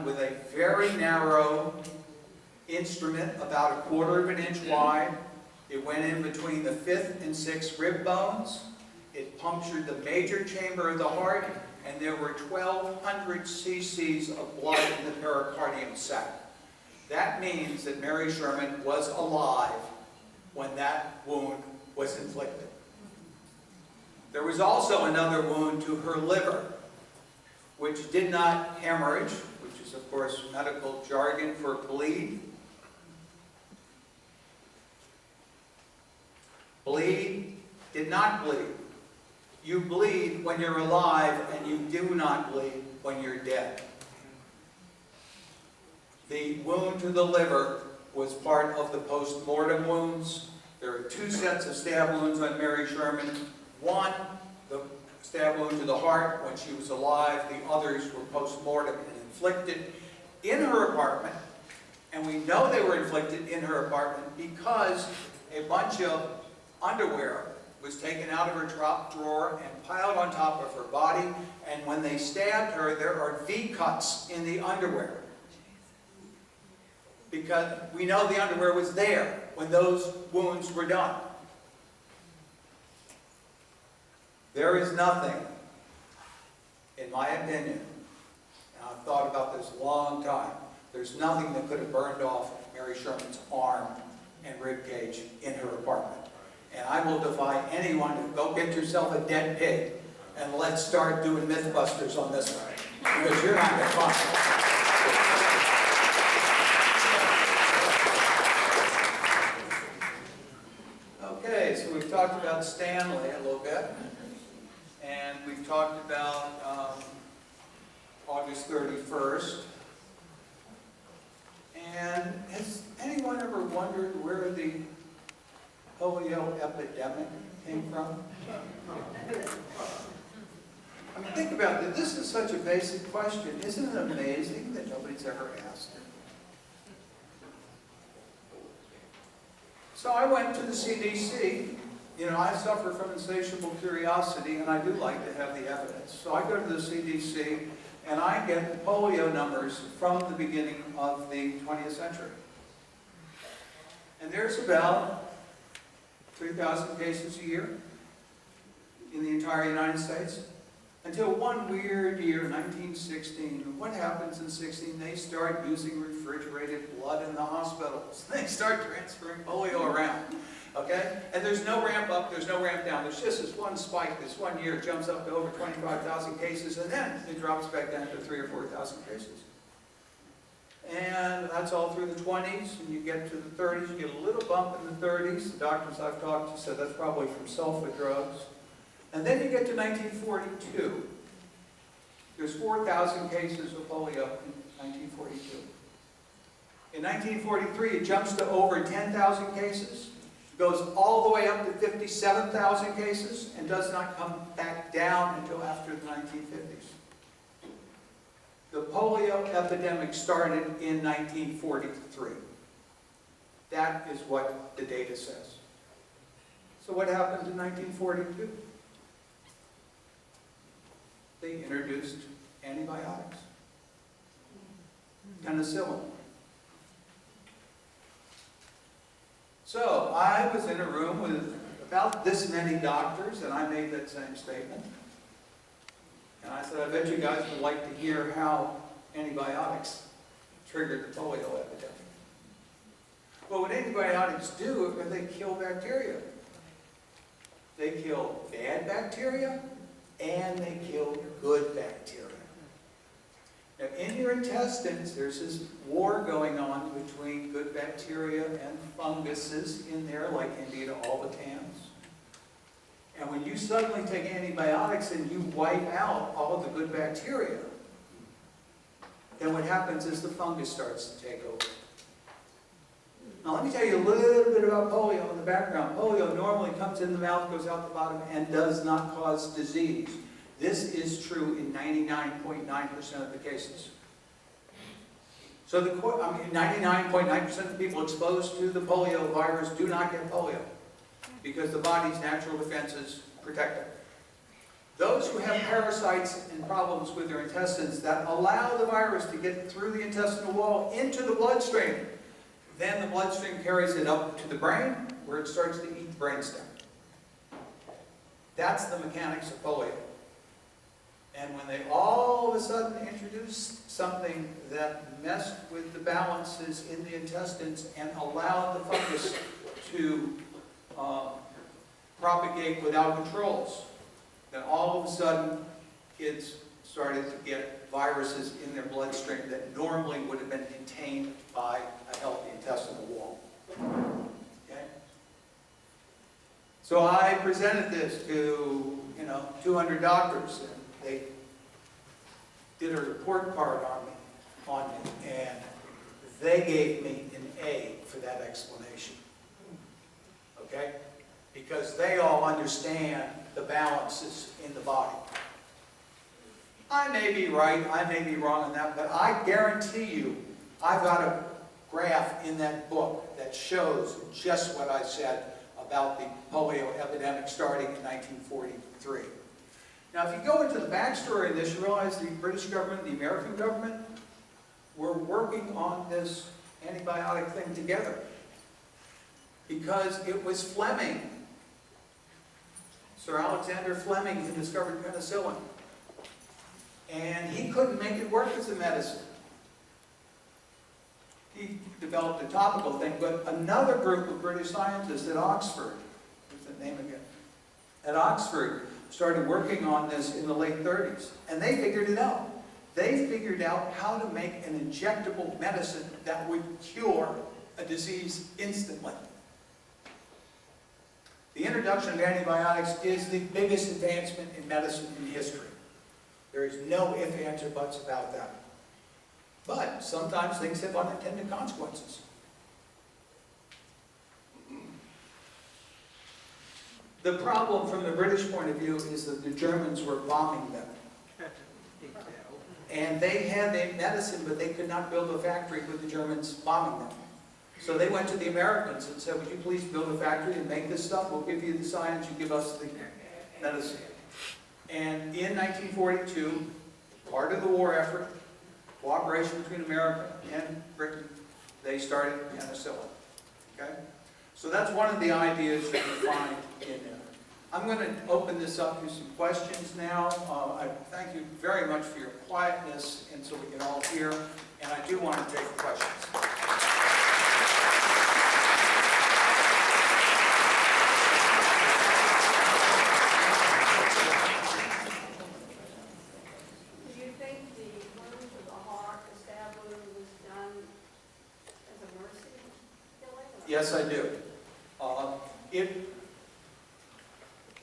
done with a very narrow instrument, about 1/4 of an inch wide. It went in between the 5th and 6th rib bones. It punctured the major chamber of the heart, and there were 1,200 cc's of blood in the pericardium sac. That means that Mary Sherman was alive when that wound was inflicted. There was also another wound to her liver, which did not hemorrhage, which is of course medical jargon for bleed. Bleed, did not bleed. You bleed when you're alive, and you do not bleed when you're dead. The wound to the liver was part of the post-mortem wounds. There are 2 sets of stab wounds on Mary Sherman. One, the stab wound to the heart when she was alive. The others were post-mortem and inflicted in her apartment. And we know they were inflicted in her apartment because a bunch of underwear was taken out of her top drawer and piled on top of her body. And when they stabbed her, there are V-cuts in the underwear, because we know the underwear was there when those wounds were done. There is nothing, in my opinion, and I've thought about this a long time, there's nothing that could have burned off Mary Sherman's arm and rib cage in her apartment. And I will defy anyone to go get yourself a dead pig and let's start doing Mythbusters on this one, because you're not going to find it. Okay, so we've talked about Stanley a little bit, and we've talked about August 31st. And has anyone ever wondered where the polio epidemic came from? I mean, think about it. This is such a basic question. Isn't it amazing that nobody's ever asked it? So I went to the CDC. You know, I suffer from insatiable curiosity, and I do like to have the evidence. So I go to the CDC, and I get the polio numbers from the beginning of the 20th century. And there's about 3,000 cases a year in the entire United States, until one weird year, 1916. What happens in 16? They start using refrigerated blood in the hospitals. They start transferring polio around, okay? And there's no ramp up, there's no ramp down. There's just this one spike. This one year jumps up to over 25,000 cases, and then it drops back down to 3,000 or 4,000 cases. And that's all through the 20s, and you get to the 30s, you get a little bump in the 30s. The doctors I've talked to said that's probably from sulfa drugs. And then you get to 1942. There's 4,000 cases of polio in 1942. In 1943, it jumps to over 10,000 cases, goes all the way up to 57,000 cases, and does not come back down until after the 1950s. The polio epidemic started in 1943. That is what the data says. So what happened in 1942? They introduced antibiotics, penicillin. So I was in a room with about this many doctors, and I made that same statement. And I said, I bet you guys would like to hear how antibiotics triggered the polio epidemic. Well, what antibiotics do is they kill bacteria. They kill bad bacteria, and they kill good bacteria. Now, in your intestines, there's this war going on between good bacteria and funguses in there, like Candida albicans. And when you suddenly take antibiotics and you wipe out all of the good bacteria, then what happens is the fungus starts to take over. Now, let me tell you a little bit about polio in the background. Polio normally comes in the mouth, goes out the bottom, and does not cause disease. This is true in 99.9% of the cases. So 99.9% of the people exposed to the polio virus do not get polio, because the body's natural defenses protect them. Those who have parasites and problems with their intestines that allow the virus to get through the intestinal wall into the bloodstream, then the bloodstream carries it up to the brain, where it starts to eat the brainstem. That's the mechanics of polio. And when they all of a sudden introduced something that messed with the balances in the intestines and allowed the fungus to propagate without controls, then all of a sudden kids started to get viruses in their bloodstream that normally would have been contained by a healthy intestinal wall. Okay? So I presented this to 200 doctors, and they did a report card on me, and they gave me an A for that explanation. Okay? Because they all understand the balances in the body. I may be right, I may be wrong on that, but I guarantee you, I've got a graph in that book that shows just what I said about the polio epidemic starting in 1943. Now, if you go into the backstory of this, you realize the British government, the American government, were working on this antibiotic thing together. Because it was Fleming, Sir Alexander Fleming, who discovered penicillin. And he couldn't make it work as a medicine. He developed a topical thing, but another group of British scientists at Oxford, what's the name again? At Oxford, started working on this in the late 30s, and they figured it out. They figured out how to make an injectable medicine that would cure a disease instantly. The introduction of antibiotics is the biggest advancement in medicine in history. There is no ifs, ands, or buts about that. But sometimes things have unintended consequences. The problem from the British point of view is that the Germans were bombing them. And they had the medicine, but they could not build a factory with the Germans bombing them. So they went to the Americans and said, would you please build a factory and make this stuff? We'll give you the science, you give us the medicine. And in 1942, part of the war effort, cooperation between America and Britain, they started penicillin. Okay? So that's one of the ideas that you find in there. I'm going to open this up to some questions now. I thank you very much for your quietness, and so we can all hear. And I do want to take questions. Yes, I do.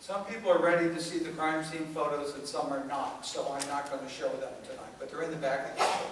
Some people are ready to see the crime scene photos and some are not, so I'm not going to show them tonight, but they're in the back of the book.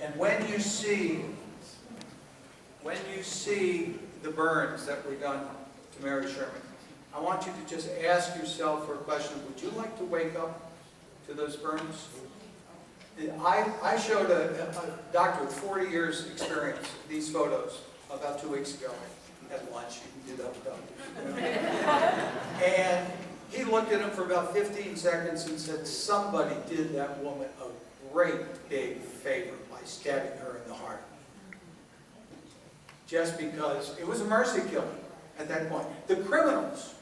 And when you see the burns that were done to Mary Sherman, I want you to just ask yourself for a question: would you like to wake up to those burns? I showed a doctor with 40 years experience these photos about 2 weeks ago at lunch. You can do that with doctors. And he looked at them for about 15 seconds and said, somebody did that woman a great big favor by stabbing her in the heart. Just because it was a mercy killing at that point. The criminals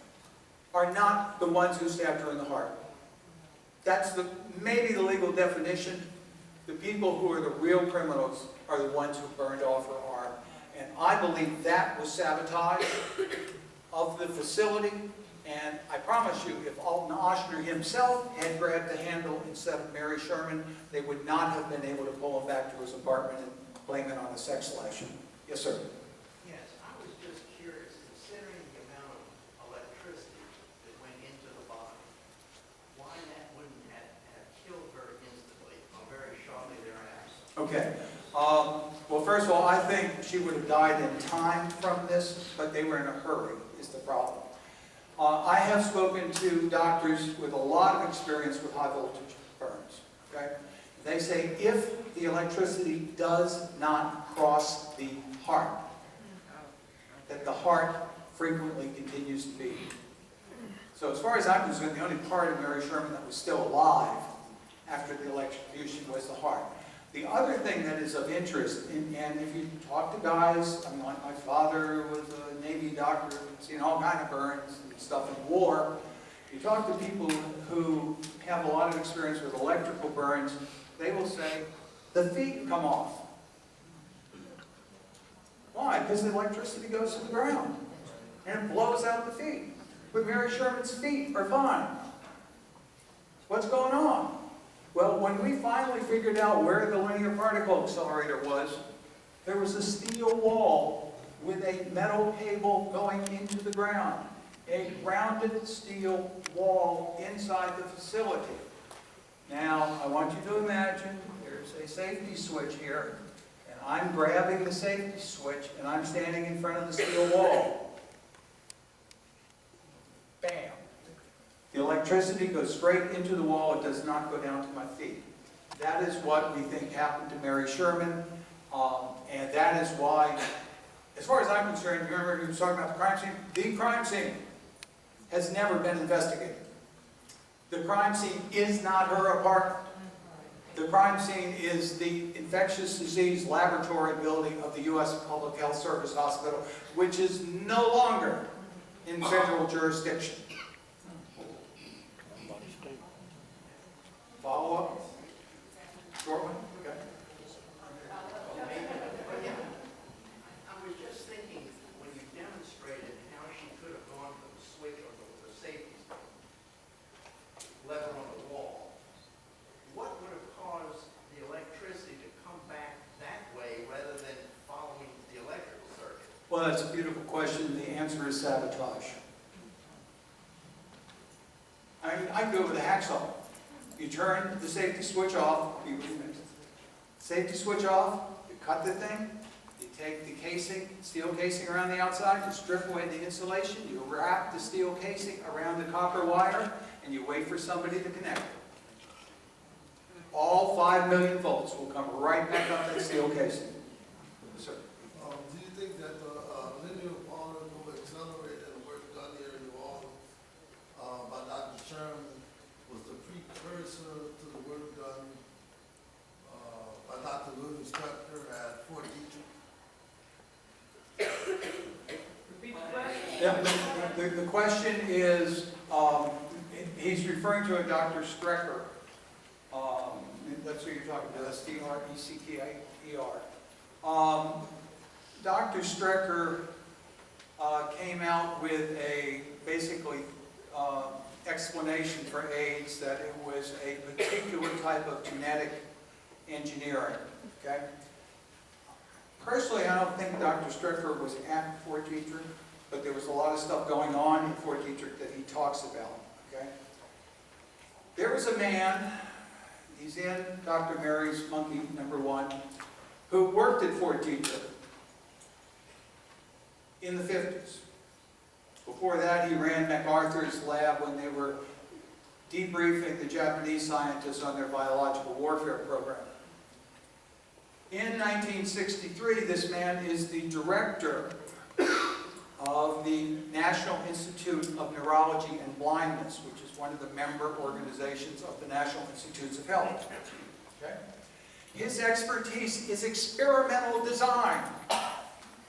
are not the ones who stabbed her in the heart. That's maybe the legal definition. The people who are the real criminals are the ones who burned off her arm. And I believe that was sabotage of the facility. And I promise you, if Alton Oshner himself had grabbed the handle instead of Mary Sherman, they would not have been able to pull him back to his apartment and blame it on a sex slashing. Yes, sir? Yes, I was just curious, considering the amount of electricity that went into the body, why that wouldn't have killed her instantly or very shortly thereafter. Okay. Well, first of all, I think she would have died in time from this, but they were in a hurry, is the problem. I have spoken to doctors with a lot of experience with high voltage burns. Okay? They say if the electricity does not cross the heart, that the heart frequently continues to beat. So as far as I'm concerned, the only part of Mary Sherman that was still alive after the electrocution was the heart. The other thing that is of interest, and if you talk to guys, I mean, like my father was a Navy doctor, seen all kind of burns and stuff in war. You talk to people who have a lot of experience with electrical burns, they will say, the feet come off. Why? Because the electricity goes to the ground and it blows out the feet. But Mary Sherman's feet are fine. What's going on? Well, when we finally figured out where the linear particle accelerator was, there was a steel wall with a metal cable going into the ground. A rounded steel wall inside the facility. Now, I want you to imagine there's a safety switch here, and I'm grabbing the safety switch, and I'm standing in front of the steel wall. Bam! The electricity goes straight into the wall. It does not go down to my feet. That is what we think happened to Mary Sherman, and that is why, as far as I'm concerned, you remember he was talking about the crime scene? The crime scene has never been investigated. The crime scene is not her apartment. The crime scene is the infectious disease laboratory building of the U.S. Public Health Service Hospital, which is no longer in federal jurisdiction. Follow up? Short one? Okay. I was just thinking, when you demonstrated how she could have gone from the switch or the safety lever on the wall, what would have caused the electricity to come back that way rather than following the electrical circuit? Well, that's a beautiful question. The answer is sabotage. I go with a hacksaw. You turn the safety switch off, safety switch off, you cut the thing, you take the casing, steel casing around the outside, you strip away the insulation, you wrap the steel casing around the copper wire, and you wait for somebody to connect it. All 5 million volts will come right back up that steel casing. Yes, sir. Do you think that the linear particle accelerator and the work done here in New Orleans by Dr. Sherman was the precursor to the work done by Dr. William Strucker at Fort Detrick? Repeat the question. Yeah, the question is, he's referring to a Dr. Strecker. That's who you're talking to, S-T-R-E-C-K-E-R. Dr. Strecker came out with a basically explanation for AIDS, that it was a particular type of genetic engineering. Okay. Personally, I don't think Dr. Strecker was at Fort Detrick, but there was a lot of stuff going on in Fort Detrick that he talks about. Okay. There was a man, he's in Dr. Mary's monkey #1, who worked at Fort Detrick in the 50s. Before that, he ran MacArthur's lab when they were debriefing the Japanese scientists on their biological warfare program. In 1963, this man is the director of the National Institute of Neurology and Blindness, which is one of the member organizations of the National Institutes of Health. Okay? His expertise is experimental design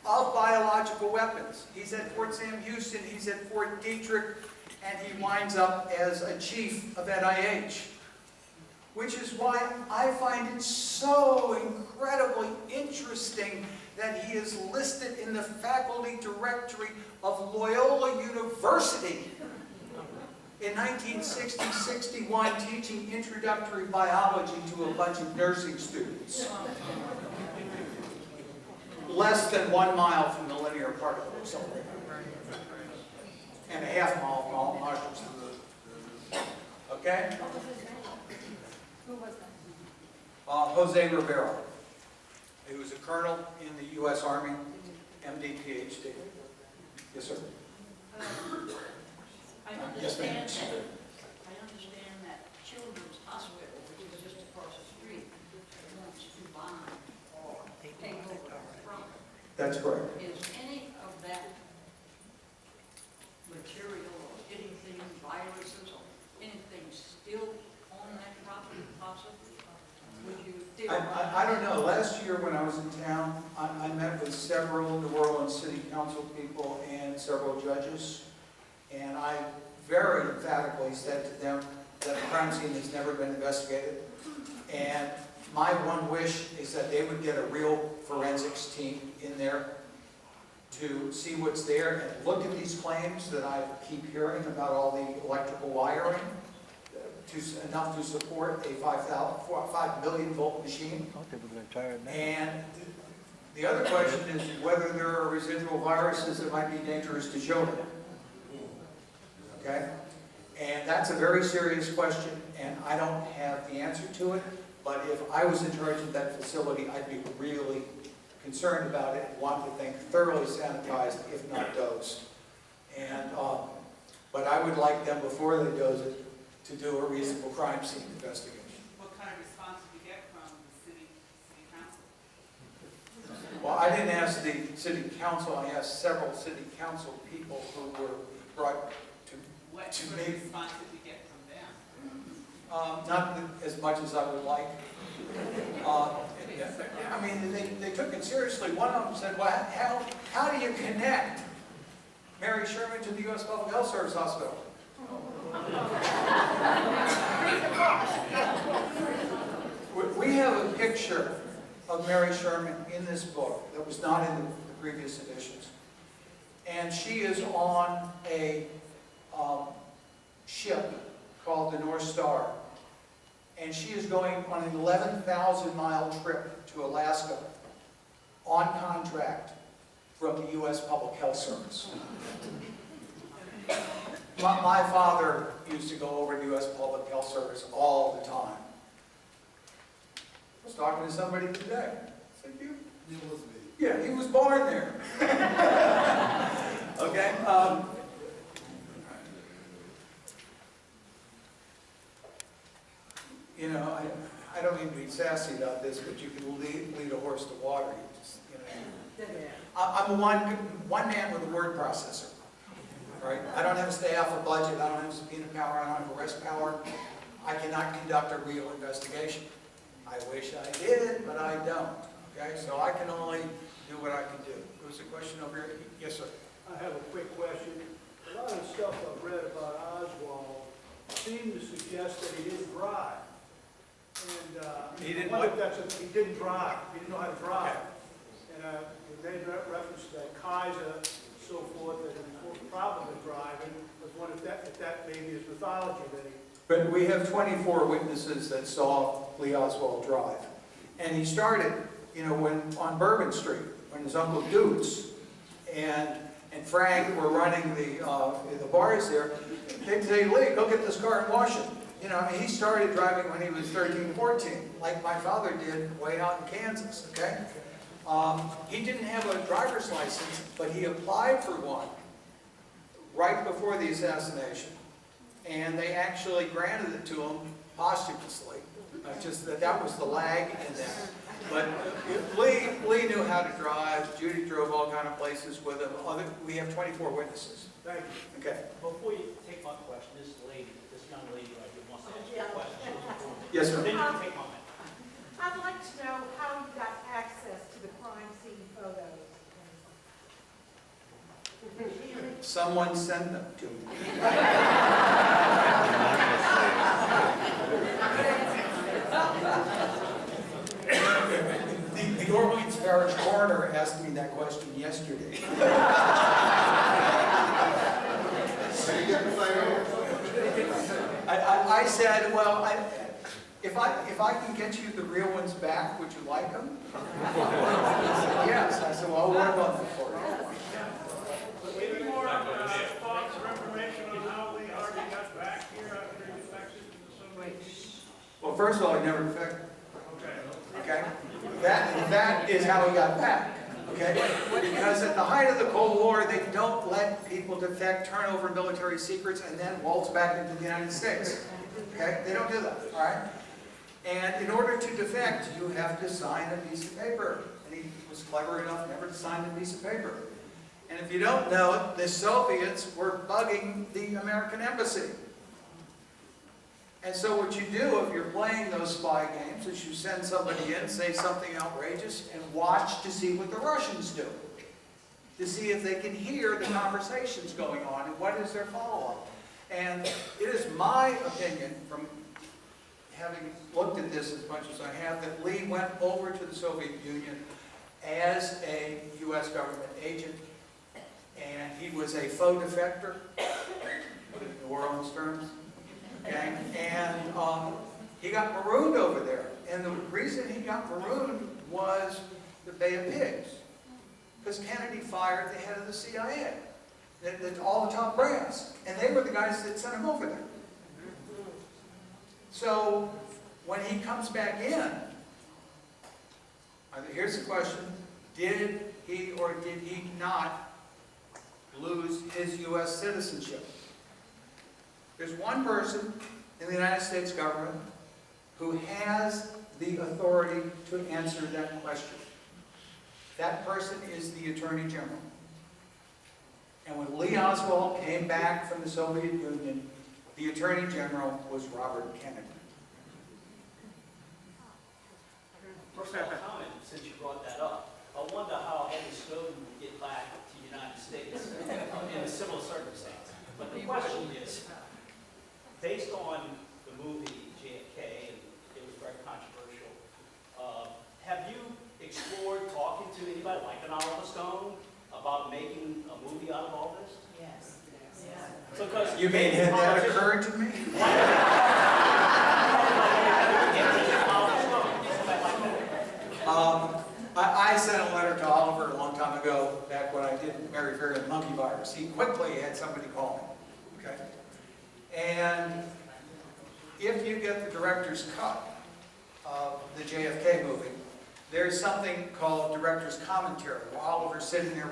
of biological weapons. He's at Fort Sam Houston, he's at Fort Detrick, and he winds up as a chief of NIH. Which is why I find it so incredibly interesting that he is listed in the faculty directory of Loyola University in 1960-61, teaching introductory biology to a bunch of nursing students. Less than 1 mile from the linear particle accelerator. And a half mile from all modules. Okay? Who was that? Jose Rivera. He was a colonel in the U.S. Army, MD, PhD. Yes, sir. I Yes, ma'am. understand that Children's Hospital, which is just across the street, wants to buy or take over from it. That's correct. Is any of that material or anything last year when I was in town, I met with several New Orleans City Council people and several judges, and I very emphatically said to them that the crime scene has never been investigated, and my one wish is that they would get a real forensics team in there to see what's there and look at these claims that I keep hearing about all the electrical wiring, enough to support a 5 million volt machine. And the other question is whether there are residual viruses that might be dangerous to children. Okay? And that's a very serious question, and I don't have the answer to it, but if I was in charge of that facility, I'd be really concerned about it and want the thing thoroughly sanitized, if not dosed. And, but I would like them, before they dose it, to do a reasonable crime scene investigation. What kind of response did you get from the city council? Well, I didn't ask the city council, I asked several city council people who were brought What to sort me. of response did you get from them? Not as much as I would like. I mean, they took it seriously. One of them said, well, how do you connect Mary Sherman to the U.S. Public Health Service Hospital? We have a picture of Mary Sherman in this book that was not in the previous editions. And she is on a ship called the North Star. And she is going on an 11,000-mile trip to Alaska on contract from the U.S. Public Health Service. My father used to go over to U.S. Public Health Service all the time. I was talking to somebody today. I said, It was me. yeah, he was born there. Okay. You know, I don't mean to be sassy about this, but you can lead a horse to water. You just, you know. I'm a one man with a word processor. Right? I don't have a staff, a budget, I don't have subpoena power, I don't have arrest power. I cannot conduct a real investigation. I wish I did, but I don't. Okay, so I can only do what I can do. There was a question over here. Yes, sir. I have a quick question. A lot of the stuff I've read about Oswald seemed to suggest that he didn't drive. And He didn't I wonder what? if that's he didn't drive. He didn't know how to drive. Okay. And we made reference to that Kaiser, so forth, that he was probably driving. I was wondering if that maybe is mythology that he. But we have 24 witnesses that saw Lee Oswald drive. And he started, you know, when on Bourbon Street, when his Uncle Dukes and Frank were running the bars there. They'd say, Lee, go get this car and wash it. You know, I mean, he started driving when he was 13, 14, like my father did way out in Kansas, okay? He didn't have a driver's license, but he applied for one right before the assassination. And they actually granted it to him posthumously. Just that was the lag in that. But Lee knew how to drive. Judy drove all kind of places with him. We have 24 witnesses. Thank you. Okay. Before you take my question, this young lady right here wants to ask you a question. Yes, sir. Then you can take my mind. I'd like to know how you got access to the crime scene photos. Someone sent them to me. The Orleans Parish coroner asked me that question yesterday. I said, well, if I can get you the real ones back, would you like them? Yes. I said, well, I'll work on them for you. Any more thoughts or information on how Lee Harvey got back here after he defected from the Soviet? Well, first of all, he never defected. Okay. Okay? That is how he got back. Okay? Because at the height of the Cold War, they don't let people defect, turn over military secrets, and then waltz back into the United States. Okay? They don't do that. All right? And in order to defect, you have to sign a piece of paper. And he was clever enough never to sign a piece of paper. And if you don't know, the Soviets were bugging the American embassy. And so what you do if you're playing those spy games is you send somebody in, say something outrageous, and watch to see what the Russians do. To see if they can hear the conversations going on and what is their follow-up. And it is my opinion, from having looked at this as much as I have, that Lee went over to the Soviet Union as a U.S. government agent, and he was a faux defector, put it in New Orleans terms. Okay? And he got marooned over there. And the reason he got marooned was the Bay of Pigs. Because Kennedy fired the head of the CIA, all the top brass. And they were the guys that sent him over there. So when he comes back in, here's the question: did he or did he not lose his U.S. citizenship? There's one person in the United States government who has the authority to answer that question. That person is the Attorney General. And when Lee Oswald came back from the Soviet Union, the Attorney General was Robert Kennedy. First of all, comment, since you brought that up, I wonder how Edward Snowden would get back to the United States in a similar circumstance. But the question is, based on the movie JFK, and it was very controversial, have you explored talking to anybody like an Oliver Stone about making a movie out of all this? Yes. So, 'cause You mean had that occurred to me? I sent a letter to Oliver a long time ago, back when I did Mary Fair and Monkey Virus. He quickly had somebody call me, okay? And if you get the director's cut of the JFK movie, there's something called director's commentary, where Oliver's sitting there